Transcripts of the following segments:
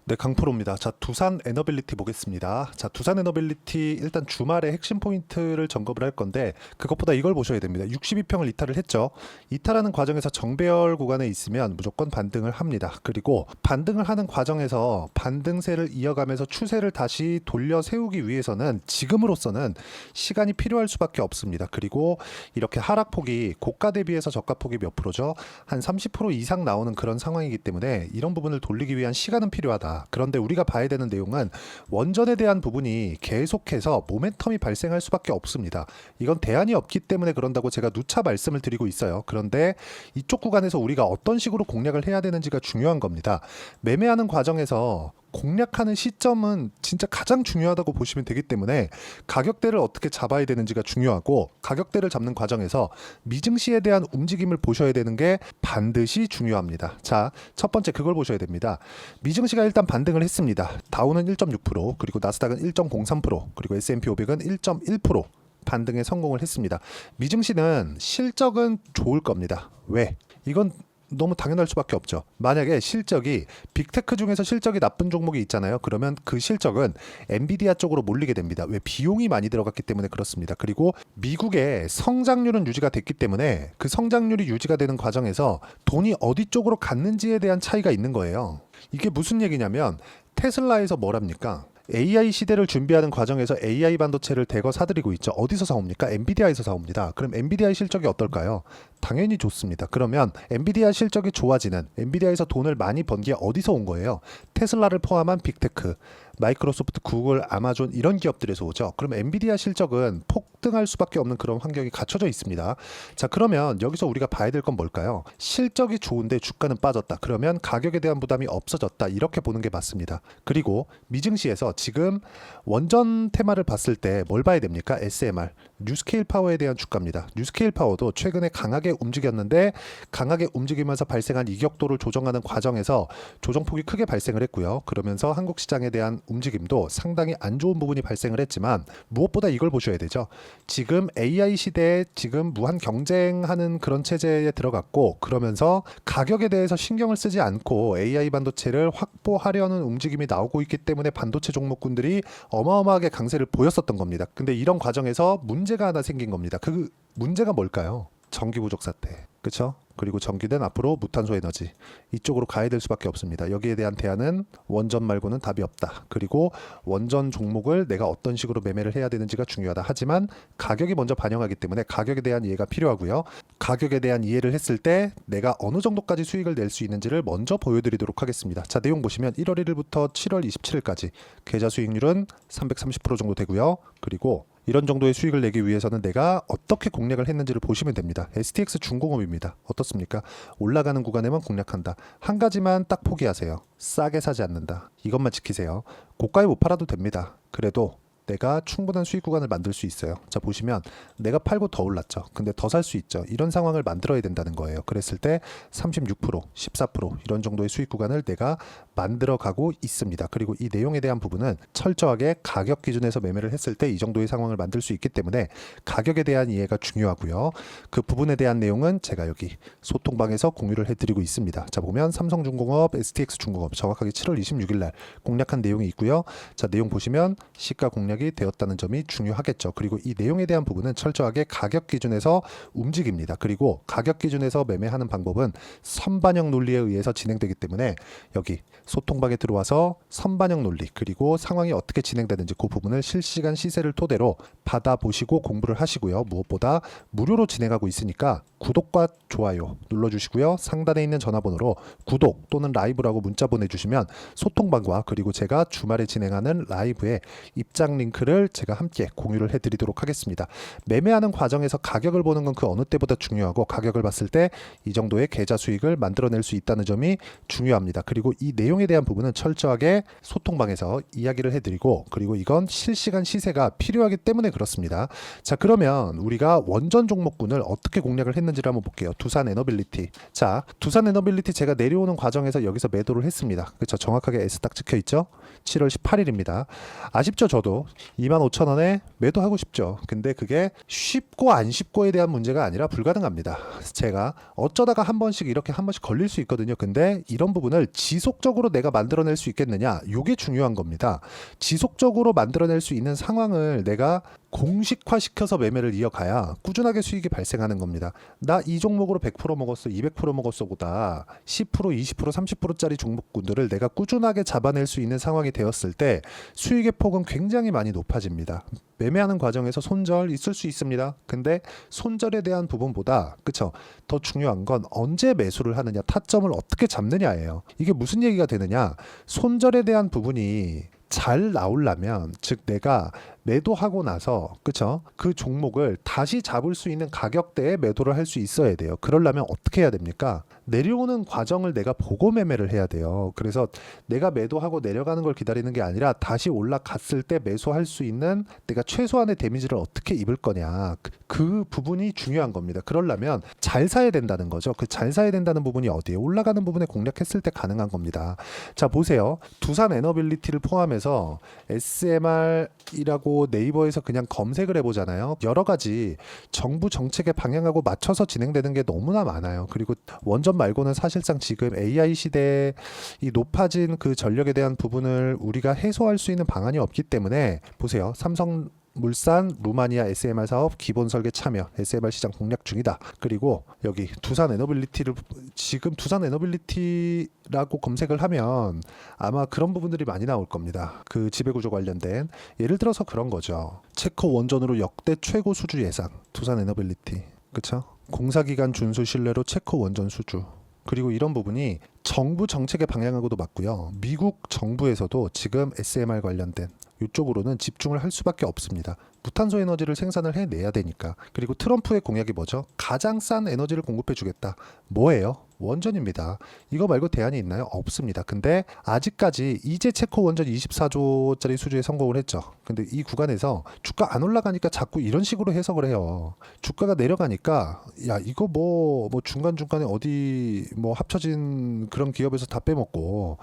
네, 강프로입니다. 자, 두산 에너빌리티 보겠습니다. 자, 두산 에너빌리티 일단 주말에 핵심 포인트를 점검을 할 건데 그것보다 이걸 보셔야 됩니다. 62평을 이탈을 했죠. 이탈하는 과정에서 정배열 구간에 있으면 무조건 반등을 합니다. 그리고 반등을 하는 과정에서 반등세를 이어가면서 추세를 다시 돌려 세우기 위해서는 지금으로서는 시간이 필요할 수밖에 없습니다. 그리고 이렇게 하락폭이 고가 대비해서 저가폭이 몇 프로죠? 한 30% 이상 나오는 그런 상황이기 때문에 이런 부분을 돌리기 위한 시간은 필요하다. 그런데 우리가 봐야 되는 내용은 원전에 대한 부분이 계속해서 모멘텀이 발생할 수밖에 없습니다. 이건 대안이 없기 때문에 그런다고 제가 누차 말씀을 드리고 있어요. 그런데 이쪽 구간에서 우리가 어떤 식으로 공략을 해야 되는지가 중요한 겁니다. 매매하는 과정에서 공략하는 시점은 진짜 가장 중요하다고 보시면 되기 때문에 가격대를 어떻게 잡아야 되는지가 중요하고, 가격대를 잡는 과정에서 미증시에 대한 움직임을 보셔야 되는 게 반드시 중요합니다. 자, 첫 번째 그걸 보셔야 됩니다. 미증시가 일단 반등을 했습니다. 다우는 1.6%, 그리고 나스닥은 1.03%, 그리고 S&P 500은 1.1% 반등에 성공을 했습니다. 미증시는 실적은 좋을 겁니다. 왜? 이건 너무 당연할 수밖에 없죠. 만약에 실적이 빅테크 중에서 실적이 나쁜 종목이 있잖아요. 그러면 그 실적은 엔비디아 쪽으로 몰리게 됩니다. 왜? 비용이 많이 들어갔기 때문에 그렇습니다. 그리고 미국의 성장률은 유지가 됐기 때문에 그 성장률이 유지가 되는 과정에서 돈이 어디 쪽으로 갔는지에 대한 차이가 있는 거예요. 이게 무슨 얘기냐면 테슬라에서 뭐랍니까? AI 시대를 준비하는 과정에서 AI 반도체를 대거 사들이고 있죠. 어디서 사옵니까? 엔비디아에서 사옵니다. 그럼 엔비디아의 실적이 어떨까요? 당연히 좋습니다. 그러면 엔비디아 실적이 좋아지는, 엔비디아에서 돈을 많이 번 게 어디서 온 거예요? 테슬라를 포함한 빅테크, 마이크로소프트, 구글, 아마존 이런 기업들에서 오죠. 그럼 엔비디아 실적은 폭등할 수밖에 없는 그런 환경이 갖춰져 있습니다. 자, 그러면 여기서 우리가 봐야 될 건 뭘까요? 실적이 좋은데 주가는 빠졌다. 그러면 가격에 대한 부담이 없어졌다. 이렇게 보는 게 맞습니다. 그리고 미증시에서 지금 원전 테마를 봤을 때 뭘 봐야 됩니까? SMR, 뉴스케일 파워에 대한 주가입니다. 뉴스케일 파워도 최근에 강하게 움직였는데, 강하게 움직이면서 발생한 이격도를 조정하는 과정에서 조정폭이 크게 발생을 했고요. 그러면서 한국 시장에 대한 움직임도 상당히 안 좋은 부분이 발생을 했지만, 무엇보다 이걸 보셔야 되죠. 지금 AI 시대에 지금 무한 경쟁하는 그런 체제에 들어갔고, 그러면서 가격에 대해서 신경을 쓰지 않고 AI 반도체를 확보하려는 움직임이 나오고 있기 때문에 반도체 종목군들이 어마어마하게 강세를 보였었던 겁니다. 근데 이런 과정에서 문제가 하나 생긴 겁니다. 그 문제가 뭘까요? 전기 부족 사태. 그렇죠? 그리고 전기는 앞으로 무탄소 에너지 이쪽으로 가야 될 수밖에 없습니다. 여기에 대한 대안은 원전 말고는 답이 없다. 그리고 원전 종목을 내가 어떤 식으로 매매를 해야 되는지가 중요하다. 하지만 가격이 먼저 반영하기 때문에 가격에 대한 이해가 필요하고요. 가격에 대한 이해를 했을 때 내가 어느 정도까지 수익을 낼 수 있는지를 먼저 보여드리도록 하겠습니다. 자, 내용 보시면 1월 1일부터 7월 27일까지 계좌 수익률은 330% 정도 되고요. 그리고 이런 정도의 수익을 내기 위해서는 내가 어떻게 공략을 했는지를 보시면 됩니다. STX 중공업입니다. 어떻습니까? 올라가는 구간에만 공략한다. 한 가지만 딱 포기하세요. 싸게 사지 않는다. 이것만 지키세요. 고가에 못 팔아도 됩니다. 그래도 내가 충분한 수익 구간을 만들 수 있어요. 자, 보시면 내가 팔고 더 올랐죠. 근데 더 살 수 있죠. 이런 상황을 만들어야 된다는 거예요. 그랬을 때 36%, 14% 이런 정도의 수익 구간을 내가 만들어 가고 있습니다. 그리고 이 내용에 대한 부분은 철저하게 가격 기준에서 매매를 했을 때 이 정도의 상황을 만들 수 있기 때문에 가격에 대한 이해가 중요하고요. 그 부분에 대한 내용은 제가 여기 소통방에서 공유를 해드리고 있습니다. 자, 보면 삼성중공업, STX중공업 정확하게 7월 26일 날 공략한 내용이 있고요. 자, 내용 보시면 시가 공략 되었다는 점이 중요하겠죠. 그리고 이 내용에 대한 부분은 철저하게 가격 기준에서 움직입니다. 그리고 가격 기준에서 매매하는 방법은 선반영 논리에 의해서 진행되기 때문에 여기 소통방에 들어와서 선반영 논리 그리고 상황이 어떻게 진행되는지 그 부분을 실시간 시세를 토대로 받아보시고 공부를 하시고요. 무엇보다 무료로 진행하고 있으니까 구독과 좋아요 눌러주시고요. 상단에 있는 전화번호로 구독 또는 라이브라고 문자 보내주시면 소통방과 그리고 제가 주말에 진행하는 라이브에 입장 링크를 제가 함께 공유를 해드리도록 하겠습니다. 매매하는 과정에서 가격을 보는 건 그 어느 때보다 중요하고, 가격을 봤을 때 이 정도의 계좌 수익을 만들어낼 수 있다는 점이 중요합니다. 그리고 이 내용에 대한 부분은 철저하게 소통방에서 이야기를 해드리고, 그리고 이건 실시간 시세가 필요하기 때문에 그렇습니다. 자, 그러면 우리가 원전 종목군을 어떻게 공략을 했는지를 한번 볼게요. 두산 에너빌리티. 자, 두산 에너빌리티 제가 내려오는 과정에서 여기서 매도를 했습니다. 그렇죠? 정확하게 S 딱 찍혀 있죠? 7월 18일입니다. 아쉽죠? 저도 25,000원에 매도하고 싶죠. 근데 그게 쉽고 안 쉽고에 대한 문제가 아니라 불가능합니다. 제가 어쩌다가 한 번씩 이렇게 한 번씩 걸릴 수 있거든요. 근데 이런 부분을 지속적으로 내가 만들어낼 수 있겠느냐, 이게 중요한 겁니다. 지속적으로 만들어낼 수 있는 상황을 내가 공식화시켜서 매매를 이어가야 꾸준하게 수익이 발생하는 겁니다. 나 이 종목으로 100% 먹었어, 200% 먹었어 보다 10%, 20%, 30%짜리 종목군들을 내가 꾸준하게 잡아낼 수 있는 상황이 되었을 때 수익의 폭은 굉장히 많이 높아집니다. 매매하는 과정에서 손절 있을 수 있습니다. 근데 손절에 대한 부분보다 그쵸, 더 중요한 건 언제 매수를 하느냐, 타점을 어떻게 잡느냐예요. 이게 무슨 얘기가 되느냐, 손절에 대한 부분이 잘 나오려면, 즉 내가 매도하고 나서 그쵸, 그 종목을 다시 잡을 수 있는 가격대에 매도를 할 수 있어야 돼요. 그러려면 어떻게 해야 됩니까? 내려오는 과정을 내가 보고 매매를 해야 돼요. 그래서 내가 매도하고 내려가는 걸 기다리는 게 아니라 다시 올라갔을 때 매수할 수 있는 내가 최소한의 데미지를 어떻게 입을 거냐, 그 부분이 중요한 겁니다. 그러려면 잘 사야 된다는 거죠. 그 잘 사야 된다는 부분이 어디에, 올라가는 부분에 공략했을 때 가능한 겁니다. 자 보세요, 두산 에너빌리티를 포함해서 SMR이라고 네이버에서 그냥 검색을 해보잖아요. 여러 가지 정부 정책의 방향하고 맞춰서 진행되는 게 너무나 많아요. 그리고 원전 말고는 사실상 지금 AI 시대에 이 높아진 그 전력에 대한 부분을 우리가 해소할 수 있는 방안이 없기 때문에 보세요. 삼성물산 루마니아 SMR 사업 기본 설계 참여, SMR 시장 공략 중이다. 그리고 여기 두산 에너빌리티를, 지금 두산 에너빌리티라고 검색을 하면 아마 그런 부분들이 많이 나올 겁니다. 그 지배구조 관련된, 예를 들어서 그런 거죠. 체코 원전으로 역대 최고 수주 예상, 두산 에너빌리티, 그쵸? 공사기간 준수 신뢰로 체코 원전 수주. 그리고 이런 부분이 정부 정책의 방향하고도 맞고요. 미국 정부에서도 지금 SMR 관련된 이쪽으로는 집중을 할 수밖에 없습니다. 무탄소 에너지를 생산을 해내야 되니까. 그리고 트럼프의 공약이 뭐죠? 가장 싼 에너지를 공급해 주겠다. 뭐예요? 원전입니다. 이거 말고 대안이 있나요? 없습니다. 근데 아직까지 이제 체코 원전 24조짜리 수주에 성공을 했죠. 근데 이 구간에서 주가 안 올라가니까 자꾸 이런 식으로 해석을 해요. 주가가 내려가니까 야 이거 뭐 중간중간에 어디 뭐 합쳐진 그런 기업에서 다 빼먹고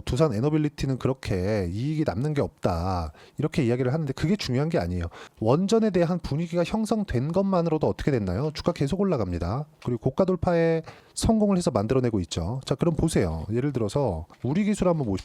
두산 에너빌리티는 그렇게 이익이 남는 게 없다. 이렇게 이야기를 하는데 그게 중요한 게 아니에요. 원전에 대한 분위기가 형성된 것만으로도 어떻게 됐나요? 주가 계속 올라갑니다. 그리고 고가 돌파에 성공을 해서 만들어내고 있죠. 자, 그럼 보세요. 예를 들어서 우리 기술 한번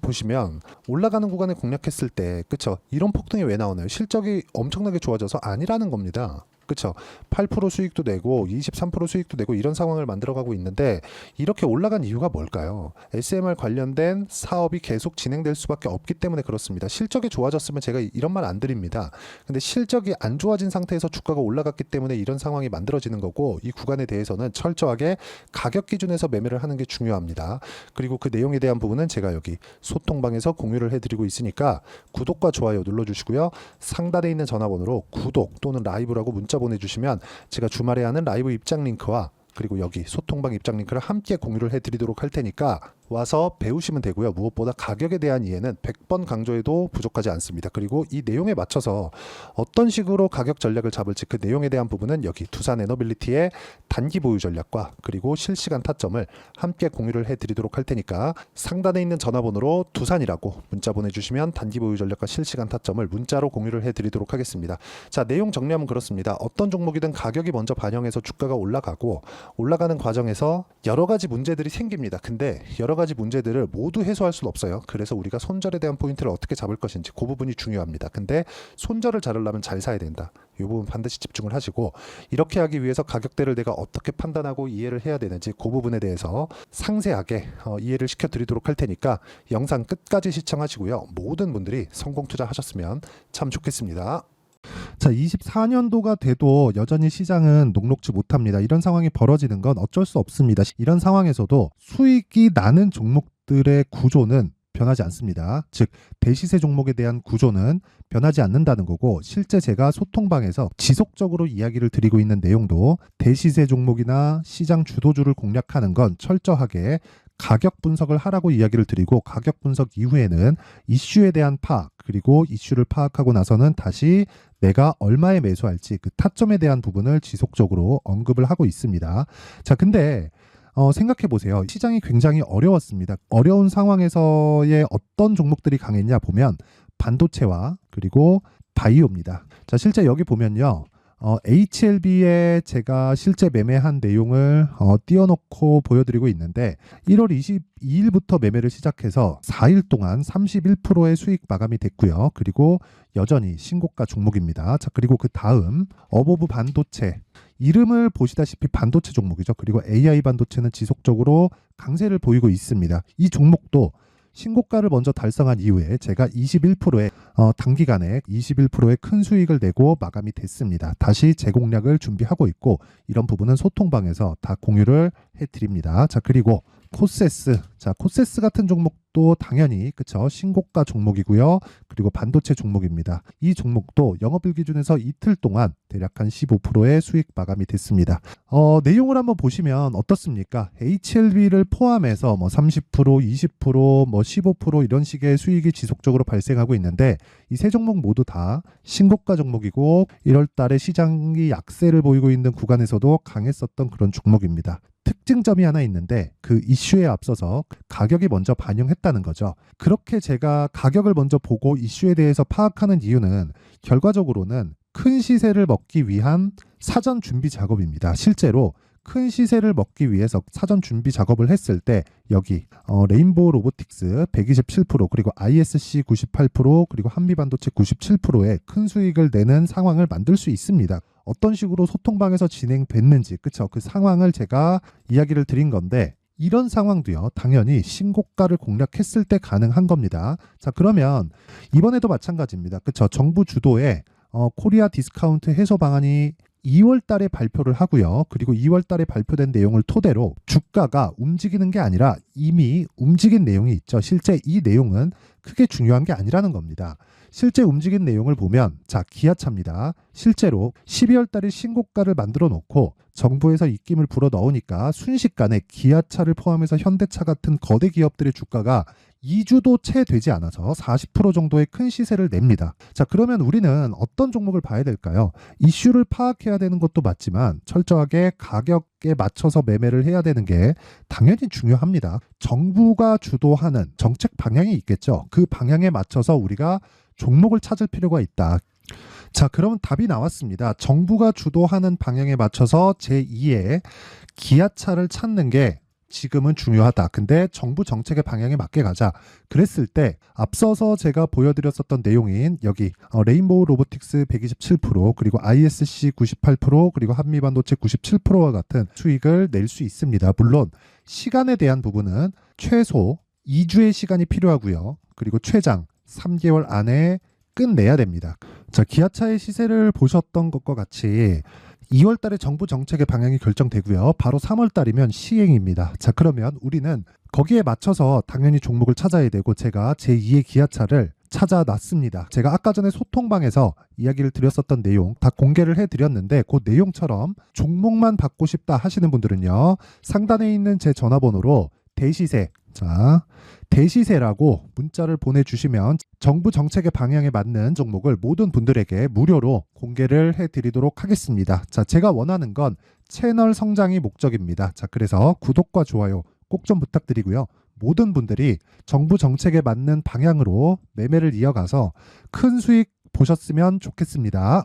보시면 올라가는 구간에 공략했을 때, 그쵸? 이런 폭등이 왜 나오나요? 실적이 엄청나게 좋아져서 아니라는 겁니다. 그쵸? 8% 수익도 내고 23% 수익도 내고 이런 상황을 만들어가고 있는데 이렇게 올라간 이유가 뭘까요? SMR 관련된 사업이 계속 진행될 수밖에 없기 때문에 그렇습니다. 실적이 좋아졌으면 제가 이런 말 안 드립니다. 근데 실적이 안 좋아진 상태에서 주가가 올라갔기 때문에 이런 상황이 만들어지는 거고, 이 구간에 대해서는 철저하게 가격 기준에서 매매를 하는 게 중요합니다. 그리고 그 내용에 대한 부분은 제가 여기 소통방에서 공유를 해드리고 있으니까 구독과 좋아요 눌러주시고요. 상단에 있는 전화번호로 구독 또는 라이브라고 문자 보내주시면 제가 주말에 하는 라이브 입장 링크와 그리고 여기 소통방 입장 링크를 함께 공유를 해드리도록 할 테니까 와서 배우시면 되고요. 무엇보다 가격에 대한 이해는 100번 강조해도 부족하지 않습니다. 그리고 이 내용에 맞춰서 어떤 식으로 가격 전략을 잡을지 그 내용에 대한 부분은 여기 두산 에너빌리티의 단기 보유 전략과 그리고 실시간 타점을 함께 공유를 해드리도록 할 테니까 상단에 있는 전화번호로 두산이라고 문자 보내주시면 단기 보유 전략과 실시간 타점을 문자로 공유를 해드리도록 하겠습니다. 자, 내용 정리하면 그렇습니다. 어떤 종목이든 가격이 먼저 반영해서 주가가 올라가고 올라가는 과정에서 여러 가지 문제들이 생깁니다. 근데 여러 가지 문제들을 모두 해소할 수는 없어요. 그래서 우리가 손절에 대한 포인트를 어떻게 잡을 것인지 그 부분이 중요합니다. 근데 손절을 자르려면 잘 사야 된다. 이 부분 반드시 집중을 하시고, 이렇게 하기 위해서 가격대를 내가 어떻게 판단하고 이해를 해야 되는지 그 부분에 대해서 상세하게 이해를 시켜드리도록 할 테니까 영상 끝까지 시청하시고요. 모든 분들이 성공 투자하셨으면 참 좋겠습니다. 자, 24년도가 돼도 여전히 시장은 녹록지 못합니다. 이런 상황이 벌어지는 건 어쩔 수 없습니다. 이런 상황에서도 수익이 나는 종목들의 구조는 변하지 않습니다. 즉, 대시세 종목에 대한 구조는 변하지 않는다는 거고, 실제 제가 소통방에서 지속적으로 이야기를 드리고 있는 내용도 대시세 종목이나 시장 주도주를 공략하는 건 철저하게 가격 분석을 하라고 이야기를 드리고, 가격 분석 이후에는 이슈에 대한 파악, 그리고 이슈를 파악하고 나서는 다시 내가 얼마에 매수할지 그 타점에 대한 부분을 지속적으로 언급을 하고 있습니다. 자, 근데 생각해 보세요. 시장이 굉장히 어려웠습니다. 어려운 상황에서의 어떤 종목들이 강했냐 보면 반도체와 그리고 바이오입니다. 자, 실제 여기 보면요. HLB에 제가 실제 매매한 내용을 띄워놓고 보여드리고 있는데 1월 22일부터 매매를 시작해서 4일 동안 31%의 수익 마감이 됐고요. 그리고 여전히 신고가 종목입니다. 자, 그리고 그 다음 어보브 반도체, 이름을 보시다시피 반도체 종목이죠. 그리고 AI 반도체는 지속적으로 강세를 보이고 있습니다. 이 종목도 신고가를 먼저 달성한 이후에 제가 21%의 단기간에 21%의 큰 수익을 내고 마감이 됐습니다. 다시 재공략을 준비하고 있고 이런 부분은 소통방에서 다 공유를 해드립니다. 자, 그리고 코세스, 자, 코세스 같은 종목도 당연히 그쵸, 신고가 종목이고요. 그리고 반도체 종목입니다. 이 종목도 영업일 기준에서 이틀 동안 대략 한 15%의 수익 마감이 됐습니다. 내용을 한번 보시면 어떻습니까? HLB를 포함해서 뭐 30%, 20%, 뭐 15% 이런 식의 수익이 지속적으로 발생하고 있는데 이 세 종목 모두 다 신고가 종목이고 1월 달에 시장이 약세를 보이고 있는 구간에서도 강했었던 그런 종목입니다. 특징점이 하나 있는데 그 이슈에 앞서서 가격이 먼저 반영했다는 거죠. 그렇게 제가 가격을 먼저 보고 이슈에 대해서 파악하는 이유는 결과적으로는 큰 시세를 먹기 위한 사전 준비 작업입니다. 실제로 큰 시세를 먹기 위해서 사전 준비 작업을 했을 때 여기 레인보우 로보틱스 127% 그리고 ISC 98% 그리고 한미반도체 97%의 큰 수익을 내는 상황을 만들 수 있습니다. 어떤 식으로 소통방에서 진행됐는지 그쵸, 그 상황을 제가 이야기를 드린 건데 이런 상황도요 당연히 신고가를 공략했을 때 가능한 겁니다. 자, 그러면 이번에도 마찬가지입니다. 그쵸, 정부 주도의 코리아 디스카운트 해소 방안이 2월 달에 발표를 하고요. 그리고 2월 달에 발표된 내용을 토대로 주가가 움직이는 게 아니라 이미 움직인 내용이 있죠. 실제 이 내용은 크게 중요한 게 아니라는 겁니다. 실제 움직인 내용을 보면 자, 기아차입니다. 실제로 12월 달에 신고가를 만들어 놓고 정부에서 입김을 불어 넣으니까 순식간에 기아차를 포함해서 현대차 같은 거대 기업들의 주가가 2주도 채 되지 않아서 40% 정도의 큰 시세를 냅니다. 자, 그러면 우리는 어떤 종목을 봐야 될까요? 이슈를 파악해야 되는 것도 맞지만 철저하게 가격에 맞춰서 매매를 해야 되는 게 당연히 중요합니다. 정부가 주도하는 정책 방향이 있겠죠. 그 방향에 맞춰서 우리가 종목을 찾을 필요가 있다. 자, 그러면 답이 나왔습니다. 정부가 주도하는 방향에 맞춰서 제2의 기아차를 찾는 게 지금은 중요하다. 근데 정부 정책의 방향에 맞게 가자. 그랬을 때 앞서서 제가 보여드렸었던 내용인 여기 레인보우 로보틱스 127% 그리고 ISC 98% 그리고 한미반도체 97%와 같은 수익을 낼 수 있습니다. 물론 시간에 대한 부분은 최소 2주의 시간이 필요하고요. 그리고 최장 3개월 안에 끝내야 됩니다. 자, 기아차의 시세를 보셨던 것과 같이 2월 달에 정부 정책의 방향이 결정되고요. 바로 3월 달이면 시행입니다. 자, 그러면 우리는 거기에 맞춰서 당연히 종목을 찾아야 되고 제가 제2의 기아차를 찾아놨습니다. 제가 아까 전에 소통방에서 이야기를 드렸었던 내용 다 공개를 해드렸는데 그 내용처럼 종목만 받고 싶다 하시는 분들은요. 상단에 있는 제 전화번호로 대시세, 자, 대시세라고 문자를 보내주시면 정부 정책의 방향에 맞는 종목을 모든 분들에게 무료로 공개를 해드리도록 하겠습니다. 자, 제가 원하는 건 채널 성장이 목적입니다. 자, 그래서 구독과 좋아요 꼭 좀 부탁드리고요. 모든 분들이 정부 정책에 맞는 방향으로 매매를 이어가서 큰 수익 보셨으면 좋겠습니다.